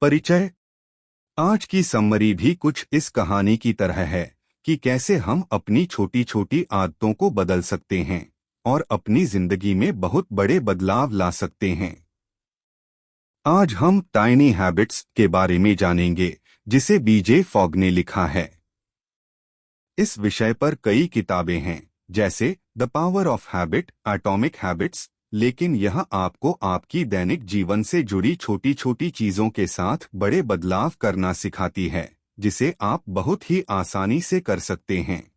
परिचय। आज की समरी भी कुछ इस कहानी की तरह है कि कैसे हम अपनी छोटी छोटी आदतों को बदल सकते हैं और अपनी जिंदगी में बहुत बड़े बदलाव ला सकते हैं। आज हम टाइनी हैबिट्स के बारे में जानेंगे, जिसे बीजे फॉग ने लिखा है। इस विषय पर कई किताबें हैं, जैसे the power of habit, atomic habits, लेकिन यह आपको आपकी दैनिक जीवन से जुड़ी छोटी छोटी चीजों के साथ बड़े बदलाव करना सिखाती है, जिसे आप बहुत ही आसानी से कर सकते हैं।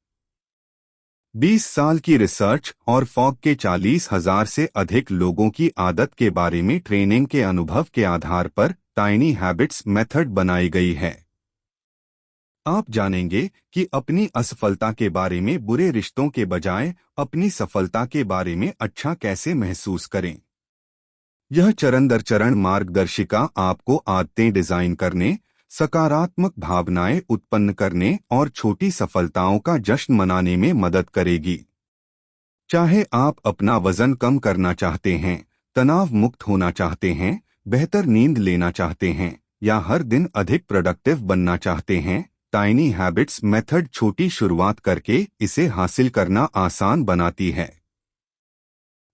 20 साल की रिसर्च और फॉग के 40,000 से अधिक लोगों की आदत के बारे में ट्रेनिंग के अनुभव के आधार पर टाइनी हैबिट्स मेथड बनाई गई है। आप जानेंगे कि अपनी असफलता के बारे में बुरे रिश्तों के बजाय अपनी सफलता के बारे में अच्छा कैसे महसूस करें। यह चरण दर चरण मार्गदर्शिका आपको आदतें डिजाइन करने, सकारात्मक भावनाएं उत्पन्न करने और छोटी सफलताओं का जश्न मनाने में मदद करेगी। चाहे आप अपना वजन कम करना चाहते हैं, तनाव मुक्त होना चाहते हैं, बेहतर नींद लेना चाहते हैं या हर दिन अधिक प्रोडक्टिव बनना चाहते हैं, टाइनी हैबिट्स मेथड छोटी शुरुआत करके इसे हासिल करना आसान बनाती है।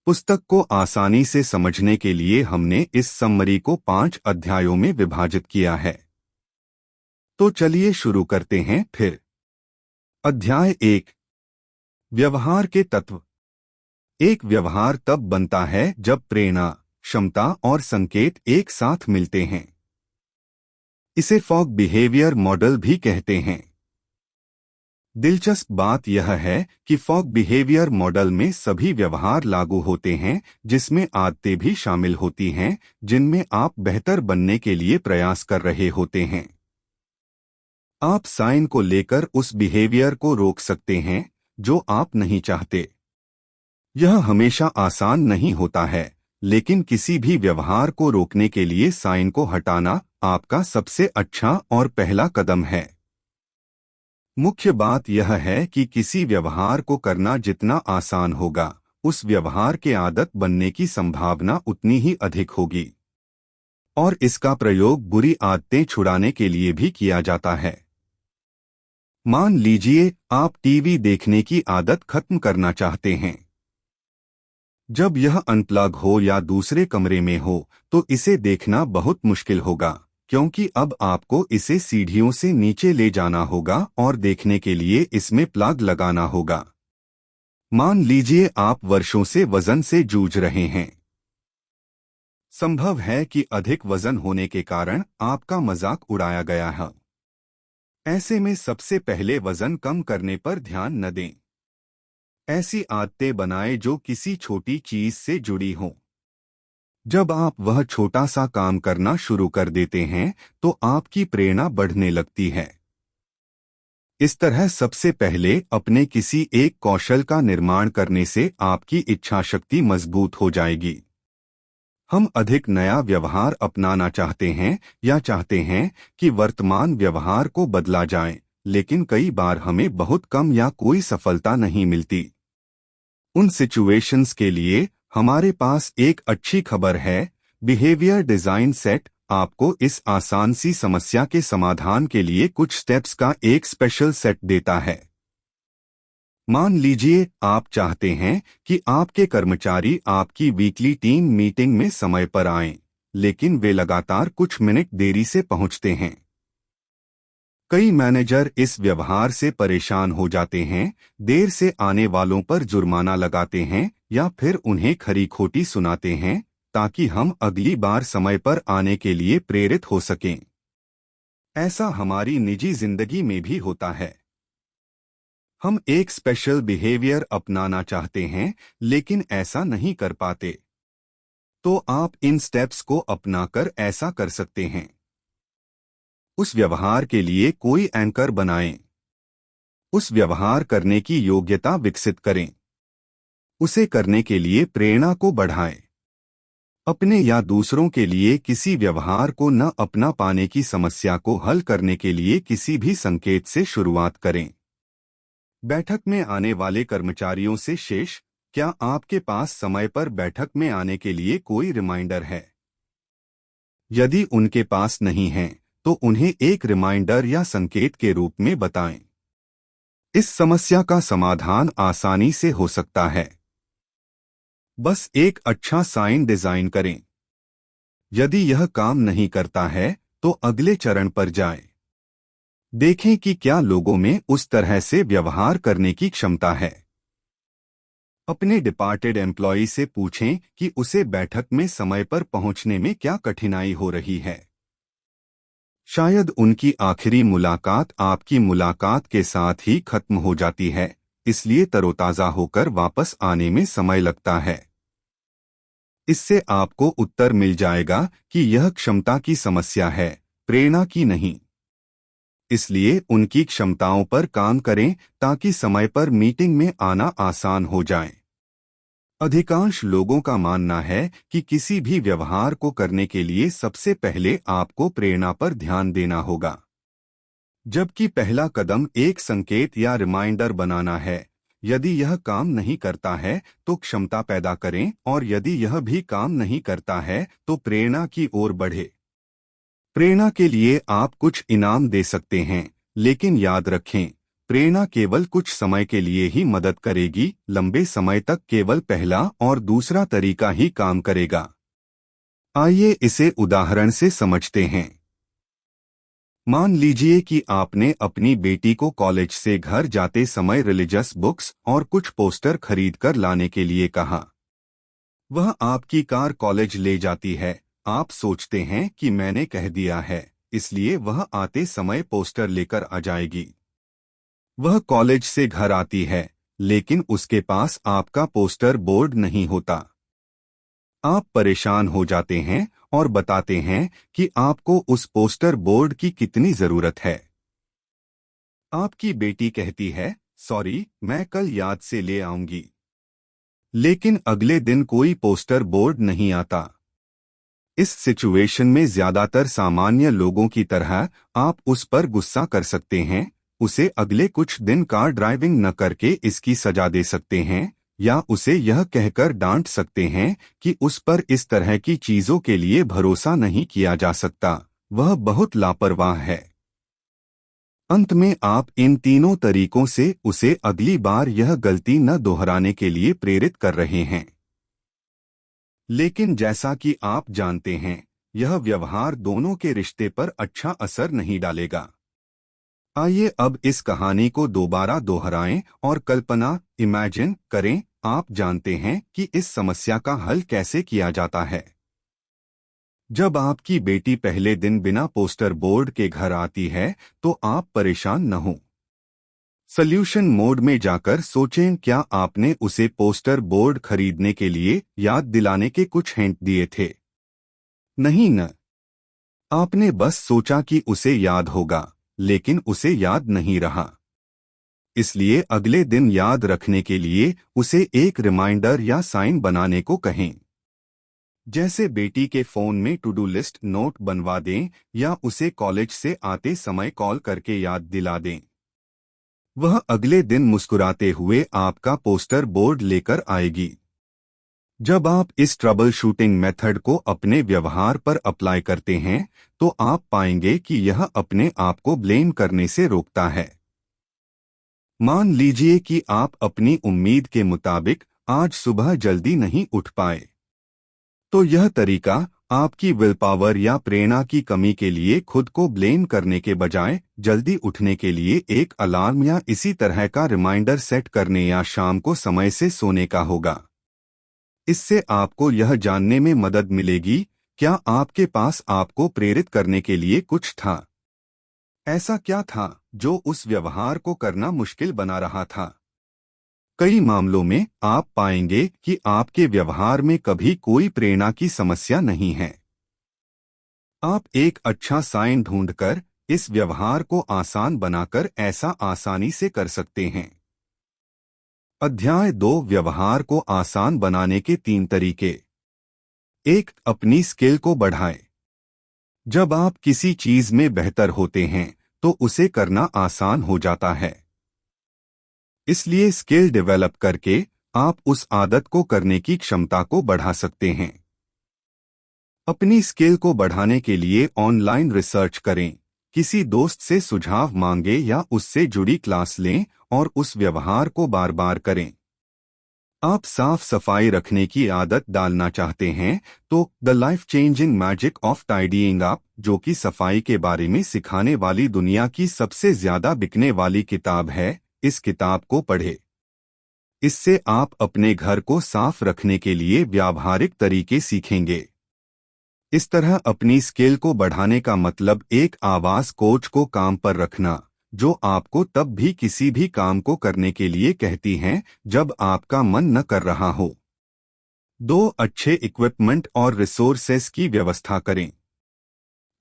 पुस्तक को आसानी से समझने के लिए हमने इस समरी को 5 अध्यायों में विभाजित किया है। तो चलिए शुरू करते हैं फिर। अध्याय 1, व्यवहार के तत्व। एक व्यवहार तब बनता है जब प्रेरणा, क्षमता और संकेत एक साथ मिलते हैं। इसे फॉग बिहेवियर मॉडल भी कहते हैं। दिलचस्प बात यह है कि फॉग बिहेवियर मॉडल में सभी व्यवहार लागू होते हैं, जिसमें आदतें भी शामिल होती हैं जिनमें आप बेहतर बनने के लिए प्रयास कर रहे होते हैं। आप साइन को लेकर उस बिहेवियर को रोक सकते हैं जो आप नहीं चाहते। यह हमेशा आसान नहीं होता है, लेकिन किसी भी व्यवहार को रोकने के लिए साइन को हटाना आपका सबसे अच्छा और पहला कदम है। मुख्य बात यह है कि किसी व्यवहार को करना जितना आसान होगा, उस व्यवहार के आदत बनने की संभावना उतनी ही अधिक होगी। और इसका प्रयोग बुरी आदतें छुड़ाने के लिए भी किया जाता है। मान लीजिए आप टीवी देखने की आदत खत्म करना चाहते हैं। जब यह अनप्लग हो या दूसरे कमरे में हो, तो इसे देखना बहुत मुश्किल होगा, क्योंकि अब आपको इसे सीढ़ियों से नीचे ले जाना होगा और देखने के लिए इसमें प्लग लगाना होगा। मान लीजिए आप वर्षों से वजन से जूझ रहे हैं। संभव है कि अधिक वजन होने के कारण आपका मजाक उड़ाया गया है। ऐसे में सबसे पहले वजन कम करने पर ध्यान न दें। ऐसी आदतें बनाएं जो किसी छोटी चीज से जुड़ी हों। जब आप वह छोटा सा काम करना शुरू कर देते हैं, तो आपकी प्रेरणा बढ़ने लगती है। इस तरह सबसे पहले अपने किसी एक कौशल का निर्माण करने से आपकी इच्छा शक्ति मजबूत हो जाएगी। हम अधिक नया व्यवहार अपनाना चाहते हैं या चाहते हैं कि वर्तमान व्यवहार को बदला जाए, लेकिन कई बार हमें बहुत कम या कोई सफलता नहीं मिलती। उन सिचुएशंस के लिए हमारे पास एक अच्छी खबर है। बिहेवियर डिजाइन सेट आपको इस आसान सी समस्या के समाधान के लिए कुछ स्टेप्स का एक स्पेशल सेट देता है। मान लीजिए आप चाहते हैं कि आपके कर्मचारी आपकी वीकली टीम मीटिंग में समय पर आएं, लेकिन वे लगातार कुछ मिनट देरी से पहुंचते हैं। कई मैनेजर इस व्यवहार से परेशान हो जाते हैं, देर से आने वालों पर जुर्माना लगाते हैं या फिर उन्हें खरी खोटी सुनाते हैं, ताकि हम अगली बार समय पर आने के लिए प्रेरित हो सकें। ऐसा हमारी निजी जिंदगी में भी होता है। हम एक स्पेशल बिहेवियर अपनाना चाहते हैं, लेकिन ऐसा नहीं कर पाते। तो आप इन स्टेप्स को अपनाकर ऐसा कर सकते हैं। उस व्यवहार के लिए कोई एंकर बनाएं। उस व्यवहार करने की योग्यता विकसित करें। उसे करने के लिए प्रेरणा को बढ़ाएं। अपने या दूसरों के लिए किसी व्यवहार को न अपना पाने की समस्या को हल करने के लिए किसी भी संकेत से शुरुआत करें। बैठक में आने वाले कर्मचारियों से शेष, क्या आपके पास समय पर बैठक में आने के लिए कोई रिमाइंडर है? यदि उनके पास नहीं है तो उन्हें एक रिमाइंडर या संकेत के रूप में बताएं। इस समस्या का समाधान आसानी से हो सकता है। बस एक अच्छा साइन डिजाइन करें। यदि यह काम नहीं करता है तो अगले चरण पर जाएं। देखें कि क्या लोगों में उस तरह से व्यवहार करने की क्षमता है। अपने डिपार्टेड एम्प्लॉय से पूछें कि उसे बैठक में समय पर पहुंचने में क्या कठिनाई हो रही है। शायद उनकी आखिरी मुलाकात आपकी मुलाकात के साथ ही खत्म हो जाती है, इसलिए तरोताजा होकर वापस आने में समय लगता है। इससे आपको उत्तर मिल जाएगा कि यह क्षमता की समस्या है, प्रेरणा की नहीं। इसलिए उनकी क्षमताओं पर काम करें ताकि समय पर मीटिंग में आना आसान हो जाए। अधिकांश लोगों का मानना है कि किसी भी व्यवहार को करने के लिए सबसे पहले आपको प्रेरणा पर ध्यान देना होगा, जबकि पहला कदम एक संकेत या रिमाइंडर बनाना है। यदि यह काम नहीं करता है तो क्षमता पैदा करें, और यदि यह भी काम नहीं करता है तो प्रेरणा की ओर बढ़े। प्रेरणा के लिए आप कुछ इनाम दे सकते हैं, लेकिन याद रखें, प्रेरणा केवल कुछ समय के लिए ही मदद करेगी, लंबे समय तक केवल पहला और दूसरा तरीका ही काम करेगा। आइए इसे उदाहरण से समझते हैं। मान लीजिए कि आपने अपनी बेटी को कॉलेज से घर जाते समय रिलीजियस बुक्स और कुछ पोस्टर खरीद कर लाने के लिए कहा। वह आपकी कार कॉलेज ले जाती है। आप सोचते हैं कि मैंने कह दिया है, इसलिए वह आते समय पोस्टर लेकर आ जाएगी। वह कॉलेज से घर आती है, लेकिन उसके पास आपका पोस्टर बोर्ड नहीं होता। आप परेशान हो जाते हैं और बताते हैं कि आपको उस पोस्टर बोर्ड की कितनी जरूरत है। आपकी बेटी कहती है, सॉरी, मैं कल याद से ले आऊंगी। लेकिन अगले दिन कोई पोस्टर बोर्ड नहीं आता। इस सिचुएशन में ज्यादातर सामान्य लोगों की तरह आप उस पर गुस्सा कर सकते हैं, उसे अगले कुछ दिन कार ड्राइविंग न करके इसकी सजा दे सकते हैं, या उसे यह कहकर डांट सकते हैं कि उस पर इस तरह की चीजों के लिए भरोसा नहीं किया जा सकता, वह बहुत लापरवाह है। अंत में आप इन तीनों तरीकों से उसे अगली बार यह गलती न दोहराने के लिए प्रेरित कर रहे हैं। लेकिन जैसा कि आप जानते हैं, यह व्यवहार दोनों के रिश्ते पर अच्छा असर नहीं डालेगा। आइए अब इस कहानी को दोबारा दोहराएं और कल्पना इमेजिन करें। आप जानते हैं कि इस समस्या का हल कैसे किया जाता है। जब आपकी बेटी पहले दिन बिना पोस्टर बोर्ड के घर आती है तो आप परेशान न हों। सॉल्यूशन मोड में जाकर सोचें, क्या आपने उसे पोस्टर बोर्ड खरीदने के लिए याद दिलाने के कुछ हिंट दिए थे? नहीं न। आपने बस सोचा कि उसे याद होगा, लेकिन उसे याद नहीं रहा। इसलिए अगले दिन याद रखने के लिए उसे एक रिमाइंडर या साइन बनाने को कहें। जैसे बेटी के फोन में टू डू लिस्ट नोट बनवा दें या उसे कॉलेज से आते समय कॉल करके याद दिला दें। वह अगले दिन मुस्कुराते हुए आपका पोस्टर बोर्ड लेकर आएगी। जब आप इस ट्रबल शूटिंग मेथड को अपने व्यवहार पर अप्लाई करते हैं तो आप पाएंगे कि यह अपने आप को ब्लेम करने से रोकता है। मान लीजिए कि आप अपनी उम्मीद के मुताबिक आज सुबह जल्दी नहीं उठ पाए, तो यह तरीका आपकी विल पावर या प्रेरणा की कमी के लिए खुद को ब्लेम करने के बजाय जल्दी उठने के लिए एक अलार्म या इसी तरह का रिमाइंडर सेट करने या शाम को समय से सोने का होगा। इससे आपको यह जानने में मदद मिलेगी, क्या आपके पास आपको प्रेरित करने के लिए कुछ था। ऐसा क्या था जो उस व्यवहार को करना मुश्किल बना रहा था? कई मामलों में आप पाएंगे कि आपके व्यवहार में कभी कोई प्रेरणा की समस्या नहीं है। आप एक अच्छा साइन ढूंढकर इस व्यवहार को आसान बनाकर ऐसा आसानी से कर सकते हैं। अध्याय 2, व्यवहार को आसान बनाने के 3 तरीके। 1. अपनी स्किल को बढ़ाएं। जब आप किसी चीज में बेहतर होते हैं तो उसे करना आसान हो जाता है। इसलिए स्किल डेवलप करके आप उस आदत को करने की क्षमता को बढ़ा सकते हैं। अपनी स्किल को बढ़ाने के लिए ऑनलाइन रिसर्च करें, किसी दोस्त से सुझाव मांगे या उससे जुड़ी क्लास लें और उस व्यवहार को बार बार करें। आप साफ सफाई रखने की आदत डालना चाहते हैं तो the life changing magic of tidying up, जो कि सफाई के बारे में सिखाने वाली दुनिया की सबसे ज्यादा बिकने वाली किताब है, इस किताब को पढ़ें। इससे आप अपने घर को साफ रखने के लिए व्यावहारिक तरीके सीखेंगे। इस तरह अपनी स्किल को बढ़ाने का मतलब एक आवाज कोच को काम पर रखना, जो आपको तब भी किसी भी काम को करने के लिए कहती हैं जब आपका मन न कर रहा हो। 2 अच्छे इक्विपमेंट और रिसोर्सेस की व्यवस्था करें।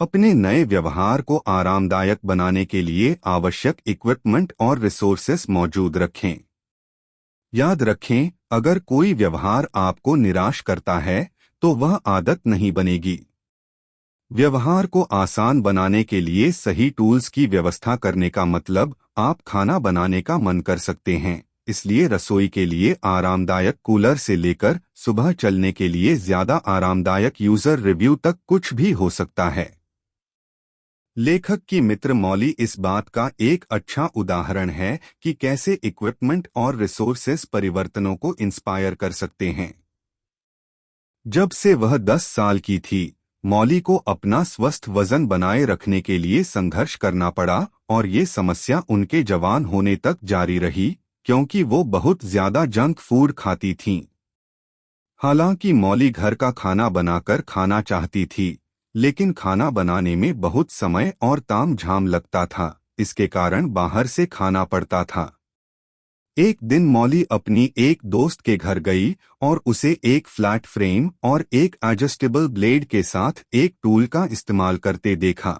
अपने नए व्यवहार को आरामदायक बनाने के लिए आवश्यक इक्विपमेंट और रिसोर्सेस मौजूद रखें। याद रखें, अगर कोई व्यवहार आपको निराश करता है तो वह आदत नहीं बनेगी। व्यवहार को आसान बनाने के लिए सही टूल्स की व्यवस्था करने का मतलब आप खाना बनाने का मन कर सकते हैं, इसलिए रसोई के लिए आरामदायक कूलर से लेकर सुबह चलने के लिए ज्यादा आरामदायक यूजर रिव्यू तक कुछ भी हो सकता है। लेखक की मित्र मॉली इस बात का एक अच्छा उदाहरण है कि कैसे इक्विपमेंट और रिसोर्सेस परिवर्तनों को इंस्पायर कर सकते हैं। जब से वह 10 साल की थी, मॉली को अपना स्वस्थ वजन बनाए रखने के लिए संघर्ष करना पड़ा और ये समस्या उनके जवान होने तक जारी रही, क्योंकि वो बहुत ज्यादा जंक फूड खाती थीं। हालांकि मॉली घर का खाना बनाकर खाना चाहती थी, लेकिन खाना बनाने में बहुत समय और तामझाम लगता था, इसके कारण बाहर से खाना पड़ता था। एक दिन मॉली अपनी एक दोस्त के घर गई और उसे एक फ्लैट फ्रेम और एक एडजस्टेबल ब्लेड के साथ एक टूल का इस्तेमाल करते देखा।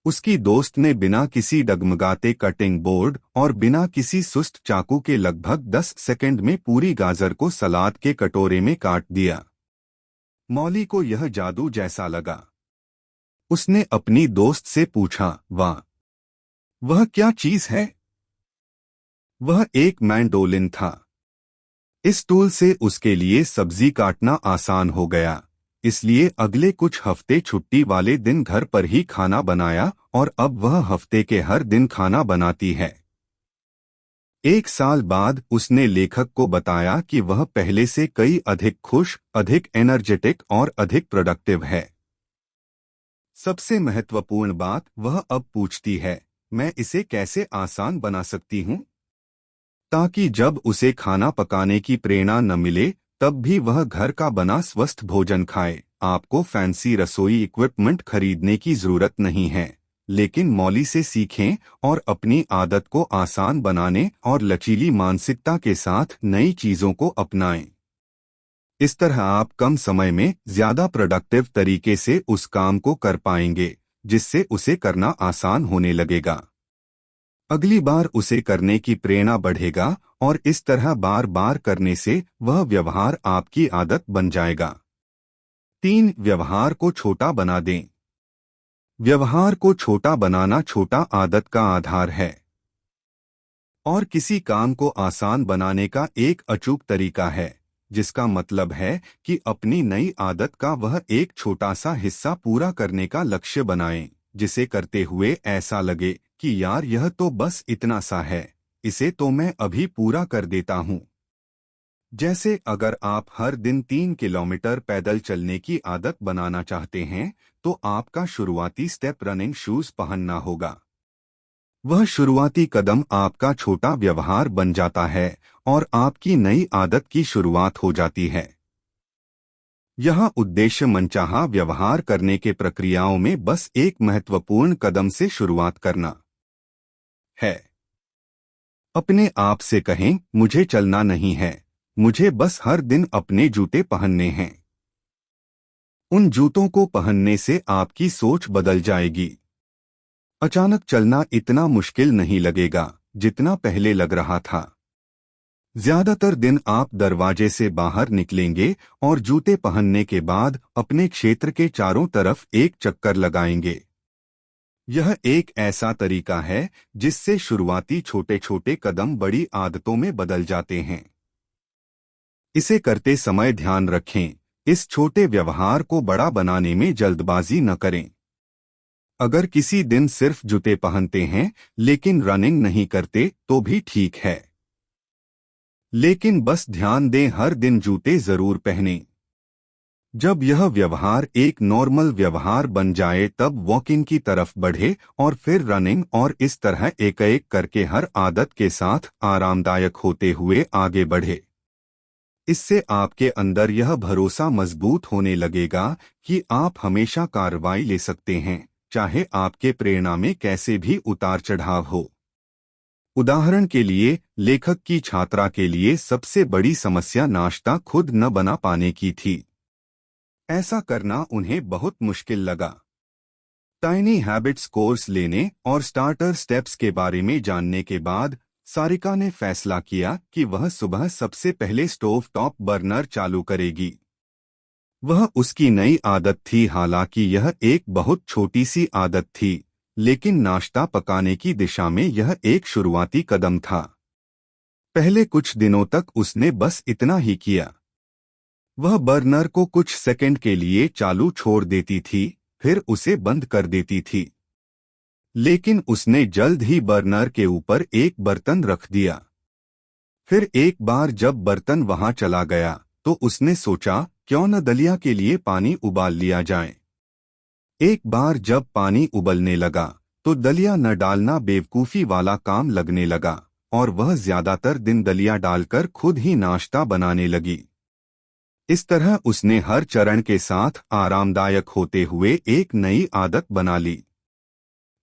उसकी दोस्त ने बिना किसी डगमगाते कटिंग बोर्ड और बिना किसी सुस्त चाकू के लगभग 10 सेकंड में पूरी गाजर को सलाद के कटोरे में काट दिया। मॉली को यह जादू जैसा लगा। उसने अपनी दोस्त से पूछा, वाह, वह क्या चीज है? वह एक मैंडोलिन था। इस टूल से उसके लिए सब्जी काटना आसान हो गया, इसलिए अगले कुछ हफ्ते छुट्टी वाले दिन घर पर ही खाना बनाया और अब वह हफ्ते के हर दिन खाना बनाती है। 1 साल बाद उसने लेखक को बताया कि वह पहले से कई अधिक खुश, अधिक एनर्जेटिक और अधिक प्रोडक्टिव है। सबसे महत्वपूर्ण बात, वह अब पूछती है, मैं इसे कैसे आसान बना सकती हूँ? ताकि जब उसे खाना पकाने की प्रेरणा न मिले तब भी वह घर का बना स्वस्थ भोजन खाए। आपको फैंसी रसोई इक्विपमेंट खरीदने की जरूरत नहीं है, लेकिन मॉली से सीखें और अपनी आदत को आसान बनाने और लचीली मानसिकता के साथ नई चीजों को अपनाएं। इस तरह आप कम समय में ज्यादा प्रोडक्टिव तरीके से उस काम को कर पाएंगे, जिससे उसे करना आसान होने लगेगा। अगली बार उसे करने की प्रेरणा बढ़ेगा और इस तरह बार बार करने से वह व्यवहार आपकी आदत बन जाएगा। 3. व्यवहार को छोटा बना दें। व्यवहार को छोटा बनाना छोटा आदत का आधार है और किसी काम को आसान बनाने का एक अचूक तरीका है, जिसका मतलब है कि अपनी नई आदत का वह एक छोटा सा हिस्सा पूरा करने का लक्ष्य बनाएं, जिसे करते हुए ऐसा लगे कि यार यह तो बस इतना सा है, इसे तो मैं अभी पूरा कर देता हूँ। जैसे अगर आप हर दिन 3 किलोमीटर पैदल चलने की आदत बनाना चाहते हैं तो आपका शुरुआती स्टेप रनिंग शूज पहनना होगा। वह शुरुआती कदम आपका छोटा व्यवहार बन जाता है और आपकी नई आदत की शुरुआत हो जाती है। यहाँ उद्देश्य मनचाहा व्यवहार करने के प्रक्रियाओं में बस एक महत्वपूर्ण कदम से शुरुआत करना है। अपने आप से कहें, मुझे चलना नहीं है, मुझे बस हर दिन अपने जूते पहनने हैं। उन जूतों को पहनने से आपकी सोच बदल जाएगी। अचानक चलना इतना मुश्किल नहीं लगेगा जितना पहले लग रहा था। ज्यादातर दिन आप दरवाजे से बाहर निकलेंगे और जूते पहनने के बाद अपने क्षेत्र के चारों तरफ एक चक्कर लगाएंगे। यह एक ऐसा तरीका है जिससे शुरुआती छोटे छोटे कदम बड़ी आदतों में बदल जाते हैं। इसे करते समय ध्यान रखें, इस छोटे व्यवहार को बड़ा बनाने में जल्दबाजी न करें। अगर किसी दिन सिर्फ जूते पहनते हैं लेकिन रनिंग नहीं करते तो भी ठीक है, लेकिन बस ध्यान दें हर दिन जूते जरूर पहनें। जब यह व्यवहार एक नॉर्मल व्यवहार बन जाए तब वॉकिंग की तरफ बढ़े और फिर रनिंग, और इस तरह एक एक करके हर आदत के साथ आरामदायक होते हुए आगे बढ़े। इससे आपके अंदर यह भरोसा मजबूत होने लगेगा कि आप हमेशा कार्रवाई ले सकते हैं, चाहे आपके प्रेरणा में कैसे भी उतार चढ़ाव हो। उदाहरण के लिए, लेखक की छात्रा के लिए सबसे बड़ी समस्या नाश्ता खुद न बना पाने की थी। ऐसा करना उन्हें बहुत मुश्किल लगा। टाइनी हैबिट्स कोर्स लेने और स्टार्टर स्टेप्स के बारे में जानने के बाद सारिका ने फैसला किया कि वह सुबह सबसे पहले स्टोव टॉप बर्नर चालू करेगी। वह उसकी नई आदत थी, हालांकि यह एक बहुत छोटी सी आदत थी, लेकिन नाश्ता पकाने की दिशा में यह एक शुरुआती कदम था। पहले कुछ दिनों तक उसने बस इतना ही किया। वह बर्नर को कुछ सेकंड के लिए चालू छोड़ देती थी, फिर उसे बंद कर देती थी। लेकिन उसने जल्द ही बर्नर के ऊपर एक बर्तन रख दिया। फिर एक बार जब बर्तन वहां चला गया तो उसने सोचा, क्यों न दलिया के लिए पानी उबाल लिया जाए। एक बार जब पानी उबलने लगा तो दलिया न डालना बेवकूफ़ी वाला काम लगने लगा, और वह ज्यादातर दिन दलिया डालकर खुद ही नाश्ता बनाने लगी। इस तरह उसने हर चरण के साथ आरामदायक होते हुए एक नई आदत बना ली।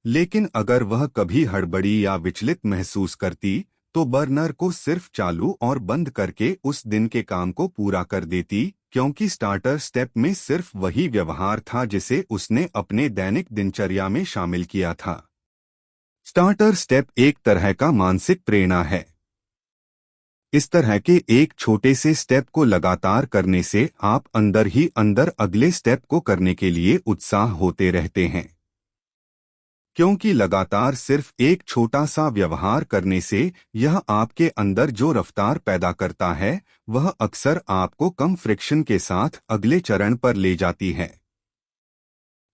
लेकिन अगर वह कभी हड़बड़ी या विचलित महसूस करती तो बर्नर को सिर्फ चालू और बंद करके उस दिन के काम को पूरा कर देती, क्योंकि स्टार्टर स्टेप में सिर्फ वही व्यवहार था जिसे उसने अपने दैनिक दिनचर्या में शामिल किया था। स्टार्टर स्टेप एक तरह का मानसिक प्रेरणा है। इस तरह के एक छोटे से स्टेप को लगातार करने से आप अंदर ही अंदर अगले स्टेप को करने के लिए उत्साह होते रहते हैं, क्योंकि लगातार सिर्फ एक छोटा सा व्यवहार करने से यह आपके अंदर जो रफ्तार पैदा करता है वह अक्सर आपको कम फ्रिक्शन के साथ अगले चरण पर ले जाती है।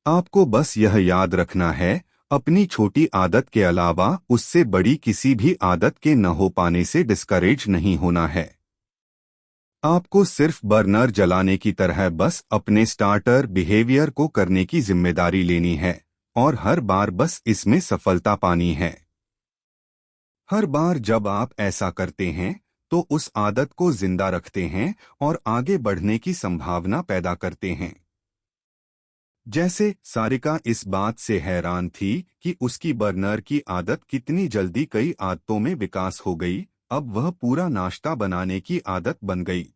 आपको बस यह याद रखना है, अपनी छोटी आदत के अलावा उससे बड़ी किसी भी आदत के न हो पाने से डिस्करेज नहीं होना है। आपको सिर्फ बर्नर जलाने की तरह बस अपने स्टार्टर बिहेवियर को करने की जिम्मेदारी लेनी है, और हर बार बस इसमें सफलता पानी है। हर बार जब आप ऐसा करते हैं तो उस आदत को जिंदा रखते हैं और आगे बढ़ने की संभावना पैदा करते हैं। जैसे सारिका इस बात से हैरान थी कि उसकी बर्नर की आदत कितनी जल्दी कई आदतों में विकास हो गई, अब वह पूरा नाश्ता बनाने की आदत बन गई।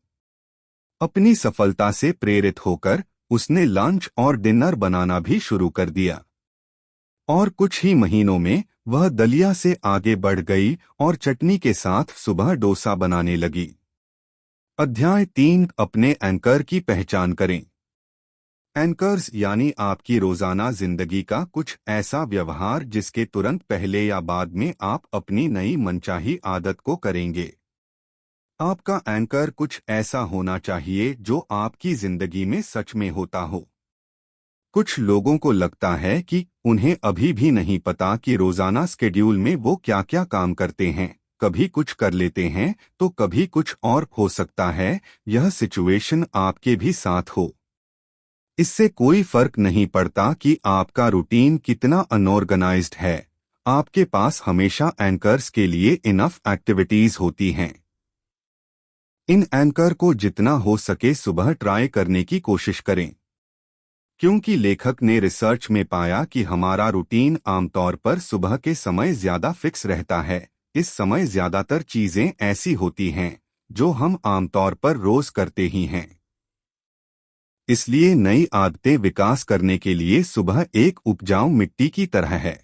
अपनी सफलता से प्रेरित होकर उसने लंच और डिनर बनाना भी शुरू कर दिया, और कुछ ही महीनों में वह दलिया से आगे बढ़ गई और चटनी के साथ सुबह डोसा बनाने लगी। अध्याय 3, अपने एंकर की पहचान करें। एंकर्स यानी आपकी रोजाना जिंदगी का कुछ ऐसा व्यवहार जिसके तुरंत पहले या बाद में आप अपनी नई मनचाही आदत को करेंगे। आपका एंकर कुछ ऐसा होना चाहिए जो आपकी जिंदगी में सच में होता हो। कुछ लोगों को लगता है कि उन्हें अभी भी नहीं पता कि रोजाना स्केड्यूल में वो क्या क्या काम करते हैं, कभी कुछ कर लेते हैं तो कभी कुछ और हो सकता है यह सिचुएशन आपके भी साथ हो। इससे कोई फर्क नहीं पड़ता कि आपका रूटीन कितना अनऑर्गेनाइज्ड है, आपके पास हमेशा एंकर्स के लिए इनफ एक्टिविटीज होती हैं। इन एंकर को जितना हो सके सुबह ट्राई करने की कोशिश करें, क्योंकि लेखक ने रिसर्च में पाया कि हमारा रूटीन आमतौर पर सुबह के समय ज्यादा फिक्स रहता है। इस समय ज्यादातर चीजें ऐसी होती हैं जो हम आमतौर पर रोज करते ही हैं। इसलिए नई आदतें विकास करने के लिए सुबह एक उपजाऊ मिट्टी की तरह है।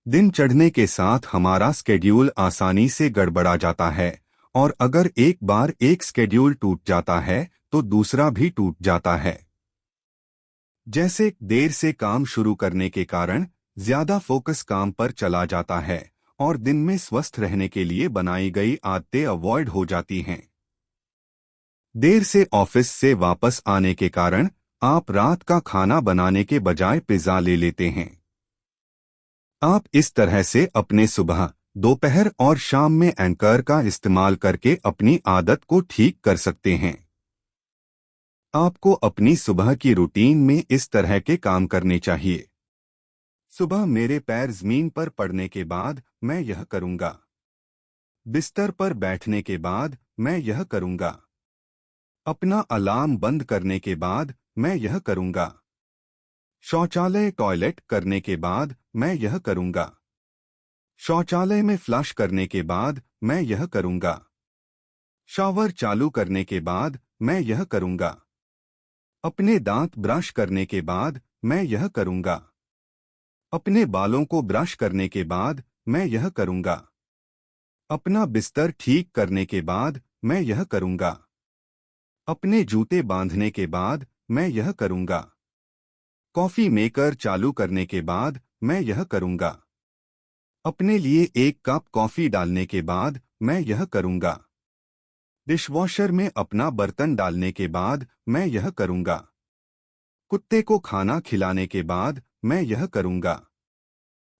दिन चढ़ने के साथ हमारा स्केड्यूल आसानी से गड़बड़ा जाता है, और अगर एक बार एक स्केड्यूल टूट जाता है तो दूसरा भी टूट जाता है। जैसे देर से काम शुरू करने के कारण ज्यादा फोकस काम पर चला जाता है और दिन में स्वस्थ रहने के लिए बनाई गई आदतें अवॉइड हो जाती हैं। देर से ऑफिस से वापस आने के कारण आप रात का खाना बनाने के बजाय पिज्जा ले लेते हैं। आप इस तरह से अपने सुबह, दोपहर और शाम में एंकर का इस्तेमाल करके अपनी आदत को ठीक कर सकते हैं। आपको अपनी सुबह की रूटीन में इस तरह के काम करने चाहिए। सुबह मेरे पैर जमीन पर पड़ने के बाद मैं यह करूंगा। बिस्तर पर बैठने के बाद मैं यह करूंगा। अपना अलार्म बंद करने के बाद मैं यह करूंगा। शौचालय टॉयलेट करने के बाद मैं यह करूंगा। शौचालय में फ्लश करने के बाद मैं यह करूंगा। शावर चालू करने के बाद मैं यह करूंगा। अपने दांत ब्रश करने के बाद मैं यह करूंगा। अपने बालों को ब्रश करने के बाद मैं यह करूंगा। अपना बिस्तर ठीक करने के बाद मैं यह करूंगा। अपने जूते बांधने के बाद मैं यह करूंगा। कॉफी मेकर चालू करने के बाद मैं यह करूंगा। अपने लिए एक कप कॉफी डालने के बाद मैं यह करूंगा। डिशवॉशर में अपना बर्तन डालने के बाद मैं यह करूंगा। कुत्ते को खाना खिलाने के बाद मैं यह करूंगा।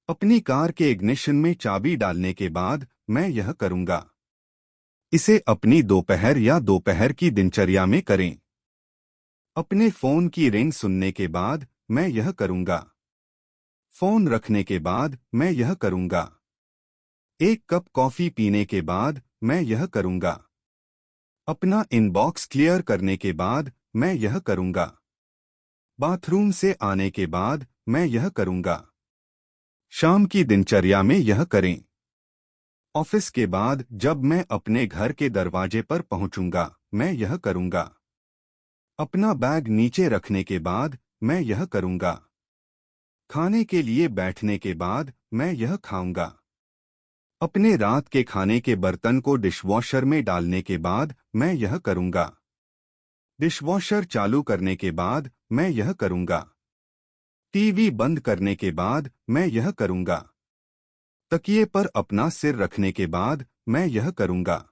अपनी कार के इग्निशन में चाबी डालने के बाद मैं यह करूंगा। इसे अपनी दोपहर या दोपहर की दिनचर्या में करें। अपने फोन की रिंग सुनने के बाद मैं यह करूंगा। फोन रखने के बाद मैं यह करूंगा। एक कप कॉफी पीने के बाद मैं यह करूंगा। अपना इनबॉक्स क्लियर करने के बाद मैं यह करूंगा। बाथरूम से आने के बाद मैं यह करूंगा। शाम की दिनचर्या में यह करें। ऑफिस के बाद जब मैं अपने घर के दरवाजे पर पहुंचूंगा मैं यह करूंगा। अपना बैग नीचे रखने के बाद मैं यह करूंगा। खाने के लिए बैठने के बाद मैं यह खाऊंगा। अपने रात के खाने के बर्तन को डिशवॉशर में डालने के बाद मैं यह करूंगा। डिशवॉशर चालू करने के बाद मैं यह करूंगा। टीवी बंद करने के बाद मैं यह करूंगा। तकिए पर अपना सिर रखने के बाद मैं यह करूंगा।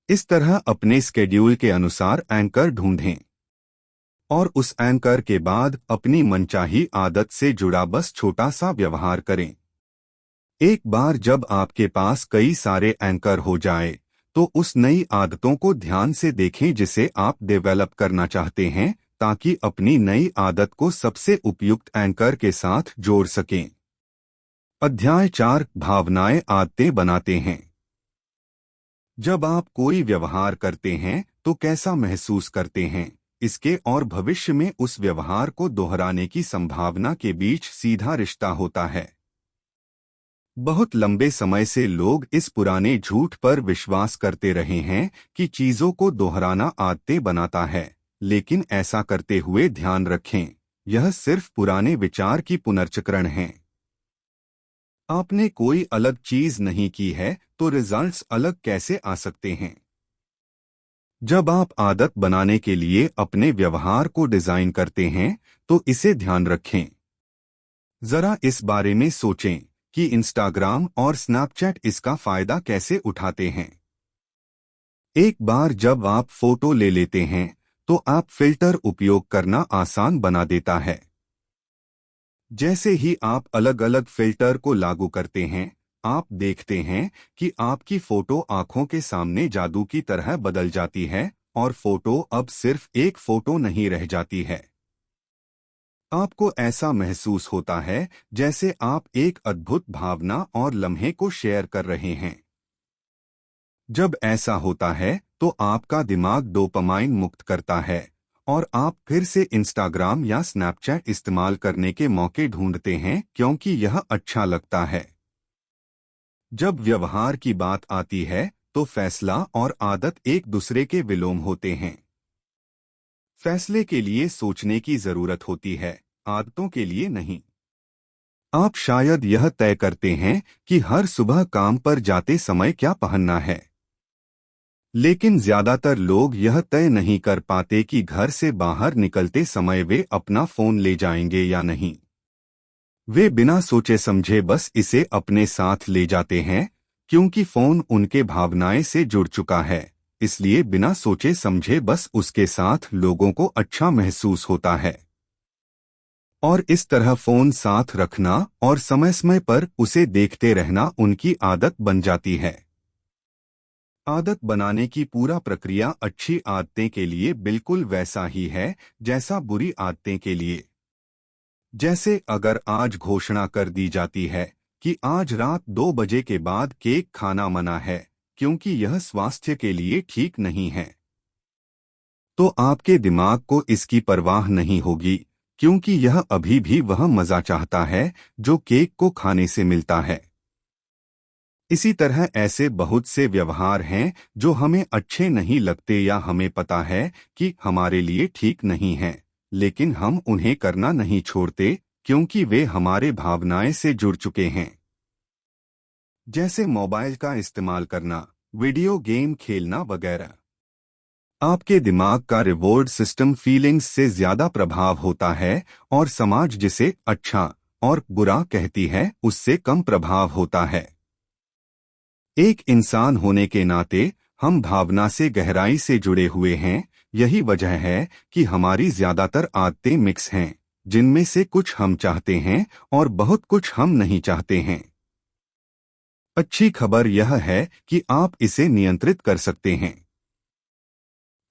इस तरह अपने स्केड्यूल के अनुसार एंकर ढूंढें और उस एंकर के बाद अपनी मनचाही आदत से जुड़ा बस छोटा सा व्यवहार करें। एक बार जब आपके पास कई सारे एंकर हो जाए तो उस नई आदतों को ध्यान से देखें जिसे आप डेवलप करना चाहते हैं ताकि अपनी नई आदत को सबसे उपयुक्त एंकर के साथ जोड़ सकें। अध्याय 4 भावनाएं आदतें बनाते हैं। जब आप कोई व्यवहार करते हैं तो कैसा महसूस करते हैं, इसके और भविष्य में उस व्यवहार को दोहराने की संभावना के बीच सीधा रिश्ता होता है। बहुत लंबे समय से लोग इस पुराने झूठ पर विश्वास करते रहे हैं कि चीजों को दोहराना आदतें बनाता है, लेकिन ऐसा करते हुए ध्यान रखें, यह सिर्फ पुराने विचार की पुनर्चक्रण है। आपने कोई अलग चीज नहीं की है तो रिजल्ट्स अलग कैसे आ सकते हैं? जब आप आदत बनाने के लिए अपने व्यवहार को डिजाइन करते हैं तो इसे ध्यान रखें। जरा इस बारे में सोचें कि इंस्टाग्राम और स्नैपचैट इसका फायदा कैसे उठाते हैं। एक बार जब आप फोटो ले लेते हैं तो आप फिल्टर उपयोग करना आसान बना देता है। जैसे ही आप अलग अलग फिल्टर को लागू करते हैं, आप देखते हैं कि आपकी फोटो आंखों के सामने जादू की तरह बदल जाती है और फोटो अब सिर्फ एक फोटो नहीं रह जाती है। आपको ऐसा महसूस होता है जैसे आप एक अद्भुत भावना और लम्हे को शेयर कर रहे हैं। जब ऐसा होता है तो आपका दिमाग डोपामाइन मुक्त करता है और आप फिर से इंस्टाग्राम या स्नैपचैट इस्तेमाल करने के मौके ढूंढते हैं क्योंकि यह अच्छा लगता है। जब व्यवहार की बात आती है तो फैसला और आदत एक दूसरे के विलोम होते हैं। फैसले के लिए सोचने की जरूरत होती है, आदतों के लिए नहीं। आप शायद यह तय करते हैं कि हर सुबह काम पर जाते समय क्या पहनना है, लेकिन ज्यादातर लोग यह तय नहीं कर पाते कि घर से बाहर निकलते समय वे अपना फोन ले जाएंगे या नहीं। वे बिना सोचे समझे बस इसे अपने साथ ले जाते हैं क्योंकि फोन उनके भावनाएं से जुड़ चुका है, इसलिए बिना सोचे समझे बस उसके साथ लोगों को अच्छा महसूस होता है। और इस तरह फोन साथ रखना और समय समय पर उसे देखते रहना उनकी आदत बन जाती है। आदत बनाने की पूरा प्रक्रिया अच्छी आदतें के लिए बिल्कुल वैसा ही है जैसा बुरी आदतें के लिए। जैसे अगर आज घोषणा कर दी जाती है कि आज रात 2 बजे के बाद केक खाना मना है क्योंकि यह स्वास्थ्य के लिए ठीक नहीं है, तो आपके दिमाग को इसकी परवाह नहीं होगी क्योंकि यह अभी भी वह मजा चाहता है जो केक को खाने से मिलता है। इसी तरह ऐसे बहुत से व्यवहार हैं जो हमें अच्छे नहीं लगते या हमें पता है कि हमारे लिए ठीक नहीं हैं, लेकिन हम उन्हें करना नहीं छोड़ते क्योंकि वे हमारे भावनाएं से जुड़ चुके हैं। जैसे मोबाइल का इस्तेमाल करना, वीडियो गेम खेलना वगैरह। आपके दिमाग का रिवॉर्ड सिस्टम फीलिंग्स से ज्यादा प्रभाव होता है और समाज जिसे अच्छा और बुरा कहती है उससे कम प्रभाव होता है। एक इंसान होने के नाते हम भावना से गहराई से जुड़े हुए हैं। यही वजह है कि हमारी ज्यादातर आदतें मिक्स हैं, जिनमें से कुछ हम चाहते हैं और बहुत कुछ हम नहीं चाहते हैं। अच्छी खबर यह है कि आप इसे नियंत्रित कर सकते हैं।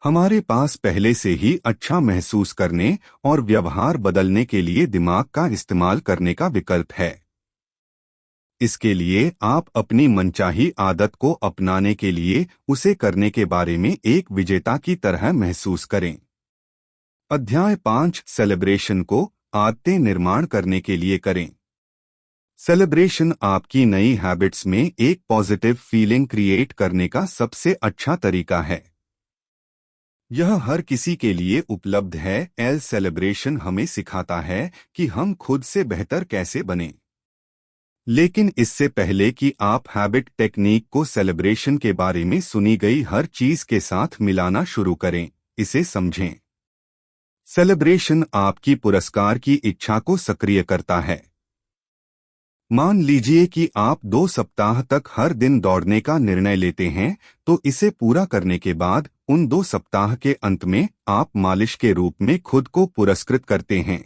हमारे पास पहले से ही अच्छा महसूस करने और व्यवहार बदलने के लिए दिमाग का इस्तेमाल करने का विकल्प है। इसके लिए आप अपनी मनचाही आदत को अपनाने के लिए उसे करने के बारे में एक विजेता की तरह महसूस करें। अध्याय 5 सेलिब्रेशन को आदतें निर्माण करने के लिए करें। सेलिब्रेशन आपकी नई हैबिट्स में एक पॉजिटिव फीलिंग क्रिएट करने का सबसे अच्छा तरीका है। यह हर किसी के लिए उपलब्ध है। सेलिब्रेशन हमें सिखाता है कि हम खुद से बेहतर कैसे बनें। लेकिन इससे पहले कि आप हैबिट टेक्निक को सेलिब्रेशन के बारे में सुनी गई हर चीज के साथ मिलाना शुरू करें, इसे समझें। सेलिब्रेशन आपकी पुरस्कार की इच्छा को सक्रिय करता है। मान लीजिए कि आप 2 सप्ताह तक हर दिन दौड़ने का निर्णय लेते हैं, तो इसे पूरा करने के बाद उन 2 सप्ताह के अंत में आप मालिश के रूप में खुद को पुरस्कृत करते हैं।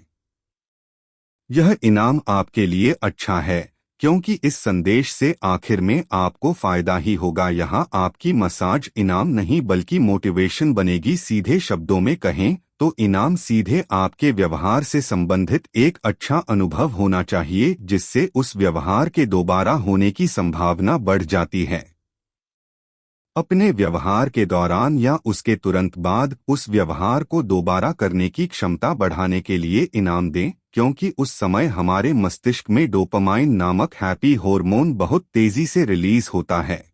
यह इनाम आपके लिए अच्छा है क्योंकि इस संदेश से आखिर में आपको फायदा ही होगा। यहाँ आपकी मसाज इनाम नहीं बल्कि मोटिवेशन बनेगी। सीधे शब्दों में कहें तो इनाम सीधे आपके व्यवहार से संबंधित एक अच्छा अनुभव होना चाहिए जिससे उस व्यवहार के दोबारा होने की संभावना बढ़ जाती है। अपने व्यवहार के दौरान या उसके तुरंत बाद उस व्यवहार को दोबारा करने की क्षमता बढ़ाने के लिए इनाम दें, क्योंकि उस समय हमारे मस्तिष्क में डोपामाइन नामक हैप्पी हार्मोन बहुत तेजी से रिलीज होता है।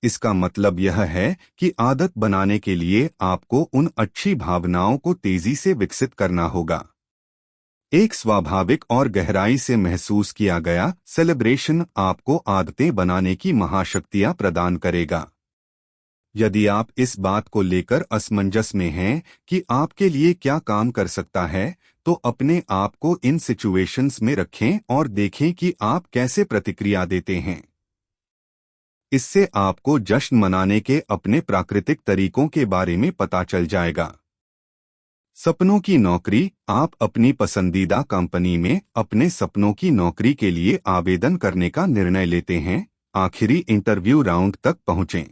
इसका मतलब यह है कि आदत बनाने के लिए आपको उन अच्छी भावनाओं को तेजी से विकसित करना होगा। एक स्वाभाविक और गहराई से महसूस किया गया सेलिब्रेशन आपको आदतें बनाने की महाशक्तियां प्रदान करेगा। यदि आप इस बात को लेकर असमंजस में हैं कि आपके लिए क्या काम कर सकता है, तो अपने आप को इन सिचुएशंस में रखें और देखें कि आप कैसे प्रतिक्रिया देते हैं। इससे आपको जश्न मनाने के अपने प्राकृतिक तरीकों के बारे में पता चल जाएगा। सपनों की नौकरी। आप अपनी पसंदीदा कंपनी में अपने सपनों की नौकरी के लिए आवेदन करने का निर्णय लेते हैं। आखिरी इंटरव्यू राउंड तक पहुंचें।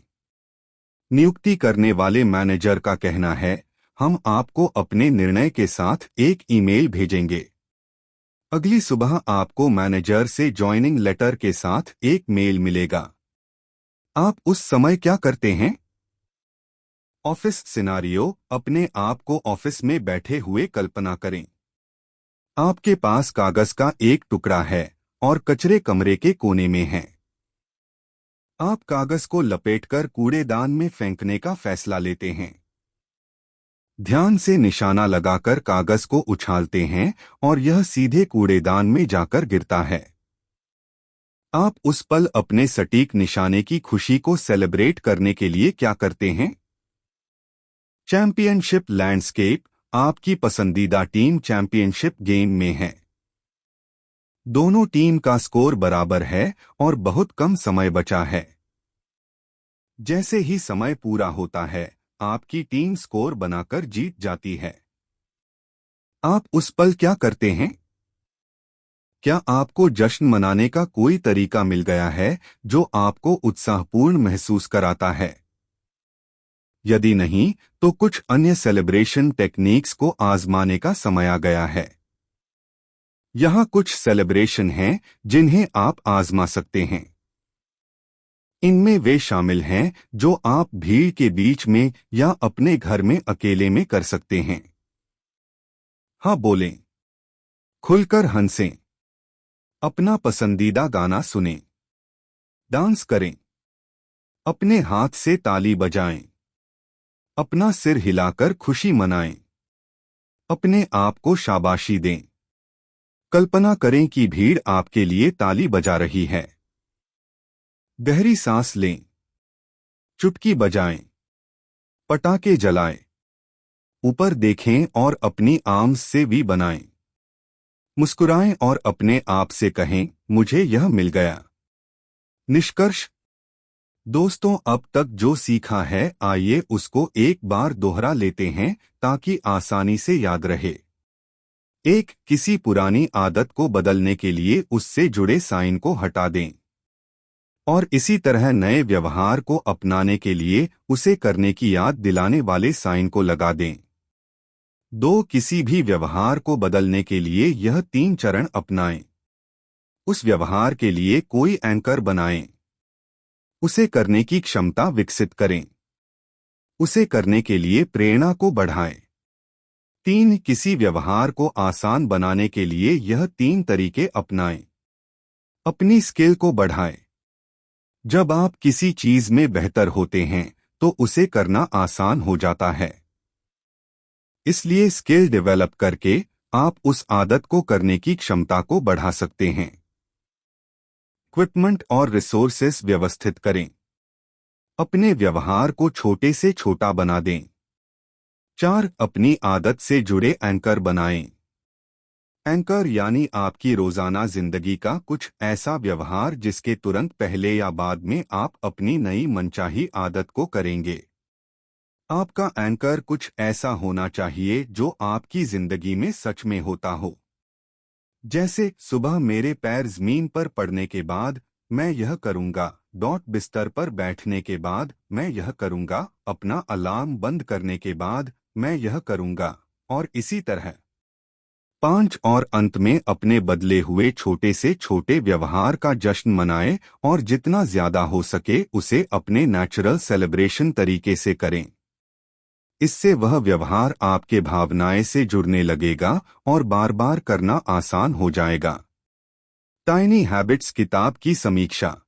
नियुक्ति करने वाले मैनेजर का कहना है, हम आपको अपने निर्णय के साथ एक ईमेल भेजेंगे। अगली सुबह आपको मैनेजर से ज्वाइनिंग लेटर के साथ एक मेल मिलेगा। आप उस समय क्या करते हैं? Office scenario. अपने आप को ऑफिस में बैठे हुए कल्पना करें। आपके पास कागज का एक टुकड़ा है और कचरे कमरे के कोने में है। आप कागज को लपेटकर कूड़ेदान में फेंकने का फैसला लेते हैं। ध्यान से निशाना लगाकर कागज को उछालते हैं और यह सीधे कूड़ेदान में जाकर गिरता है। आप उस पल अपने सटीक निशाने की खुशी को सेलिब्रेट करने के लिए क्या करते हैं? Championship landscape. आपकी पसंदीदा टीम चैंपियनशिप गेम में है। दोनों टीम का स्कोर बराबर है और बहुत कम समय बचा है। जैसे ही समय पूरा होता है, आपकी टीम स्कोर बनाकर जीत जाती है। आप उस पल क्या करते हैं? क्या आपको जश्न मनाने का कोई तरीका मिल गया है जो आपको उत्साहपूर्ण महसूस कराता है? यदि नहीं, तो कुछ अन्य सेलिब्रेशन टेक्निक्स को आजमाने का समय आ गया है। यहाँ कुछ सेलिब्रेशन हैं जिन्हें आप आजमा सकते हैं। इनमें वे शामिल हैं जो आप भीड़ के बीच में या अपने घर में अकेले में कर सकते हैं। हाँ बोलें, खुलकर हंसें, अपना पसंदीदा गाना सुनें, डांस करें, अपने हाथ से ताली बजाएं, अपना सिर हिलाकर खुशी मनाएं, अपने आप को शाबाशी दें। कल्पना करें कि भीड़ आपके लिए ताली बजा रही है। गहरी सांस लें, चुटकी बजाएं, पटाखे जलाएं, ऊपर देखें और अपनी आर्म्स से वी बनाएं। मुस्कुराएं और अपने आप से कहें, मुझे यह मिल गया। निष्कर्ष, दोस्तों, अब तक जो सीखा है आइए उसको एक बार दोहरा लेते हैं ताकि आसानी से याद रहे। एक, किसी पुरानी आदत को बदलने के लिए उससे जुड़े साइन को हटा दें और इसी तरह नए व्यवहार को अपनाने के लिए उसे करने की याद दिलाने वाले साइन को लगा दें। 2, किसी भी व्यवहार को बदलने के लिए यह 3 चरण अपनाएं। उस व्यवहार के लिए कोई एंकर बनाएं। उसे करने की क्षमता विकसित करें। उसे करने के लिए प्रेरणा को बढ़ाएं। 3, किसी व्यवहार को आसान बनाने के लिए यह 3 तरीके अपनाएं। अपनी स्किल को बढ़ाएं। जब आप किसी चीज में बेहतर होते हैं तो उसे करना आसान हो जाता है। इसलिए स्किल डेवलप करके आप उस आदत को करने की क्षमता को बढ़ा सकते हैं। इक्विपमेंट और रिसोर्सेस व्यवस्थित करें। अपने व्यवहार को छोटे से छोटा बना दें। 4, अपनी आदत से एंकर बनाएं। एंकर यानी आपकी रोजाना जिंदगी का कुछ ऐसा व्यवहार जिसके तुरंत पहले या बाद में आप अपनी नई मनचाही आदत को करेंगे। आपका एंकर कुछ ऐसा होना चाहिए जो आपकी जिंदगी में सच में होता हो। जैसे, सुबह मेरे पैर जमीन पर पड़ने के बाद मैं यह करूंगा, बिस्तर पर बैठने के बाद मैं यह करूंगा, अपना अलार्म बंद करने के बाद मैं यह करूंगा, और इसी तरह। 5, और अंत में अपने बदले हुए छोटे से छोटे व्यवहार का जश्न मनाएं और जितना ज्यादा हो सके उसे अपने नेचुरल सेलिब्रेशन तरीके से करें। इससे वह व्यवहार आपके भावनाएं से जुड़ने लगेगा और बार बार करना आसान हो जाएगा। टाइनी हैबिट्स किताब की समीक्षा।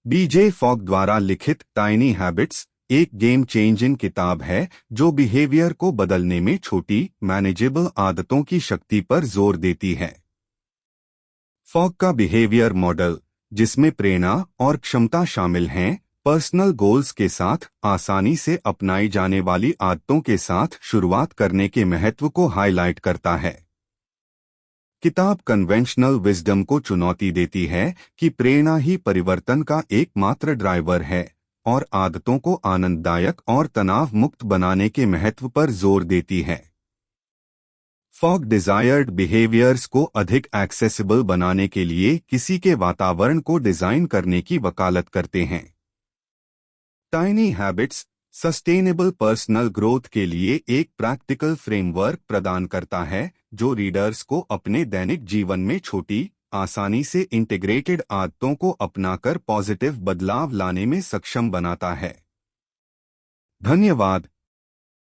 बीजे फॉग द्वारा लिखित टाइनी हैबिट्स एक गेम चेंजिंग किताब है जो बिहेवियर को बदलने में छोटी मैनेजेबल आदतों की शक्ति पर जोर देती है। फॉग का बिहेवियर मॉडल, जिसमें प्रेरणा और क्षमता शामिल हैं, पर्सनल गोल्स के साथ आसानी से अपनाई जाने वाली आदतों के साथ शुरुआत करने के महत्व को हाईलाइट करता है। किताब कन्वेंशनल विजडम को चुनौती देती है कि प्रेरणा ही परिवर्तन का एकमात्र ड्राइवर है और आदतों को आनंददायक और तनाव मुक्त बनाने के महत्व पर जोर देती है। फॉग डिजायर्ड बिहेवियर्स को अधिक एक्सेसिबल बनाने के लिए किसी के वातावरण को डिजाइन करने की वकालत करते हैं। Tiny habits sustainable personal growth के लिए एक प्रैक्टिकल फ्रेमवर्क प्रदान करता है जो रीडर्स को अपने दैनिक जीवन में छोटी, आसानी से इंटीग्रेटेड आदतों को अपनाकर पॉजिटिव बदलाव लाने में सक्षम बनाता है। धन्यवाद।